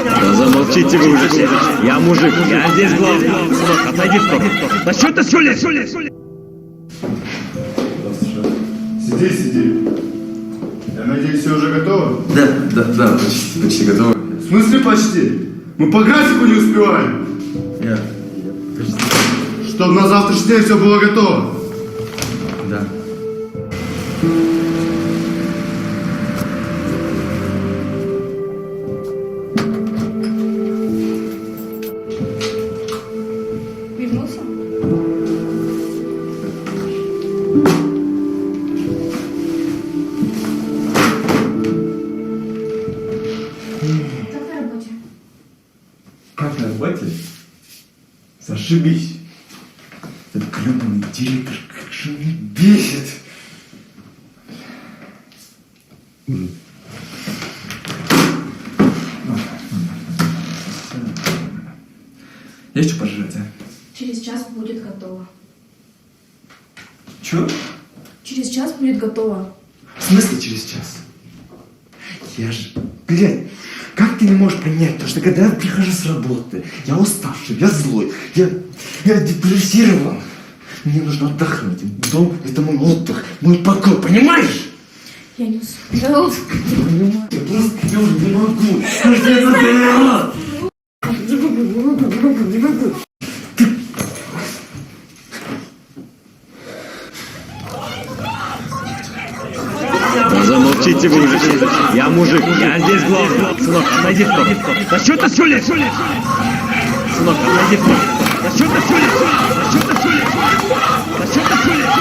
Да замолчите вы уже все. Я мужик, я здесь главный. Сынок, отойди в сторону. Да что ты сюлишь? Сиди, сиди. Я надеюсь, все уже готово? Да, почти готово. В смысле почти? Мы по графику не успеваем. Чтоб на завтрашний день все было готово. Да. Вернулся? Как на работе? Как на работе? Зашибись. Этот гребаный директор, как же он меня бесит. Есть что пожрать, а? Через час будет готово. Чё? Через час будет готово. В смысле через час? Я же... Блядь, как ты не можешь понять то, что когда я прихожу с работы, я уставший, я злой, я депрессирован. Мне нужно отдохнуть. Дом — это мой отдых, мой покой, понимаешь? Я не успел. Понимаю, я просто я уже не могу. Я же не надоело. Не могу. Да замолчите вы уже все. Я мужик, я здесь главный. Сынок, отойди в сторону. Да что ты сюлишь? Сынок, отойди в сторону. Да что ты сюлишь? Да что ты сюлишь?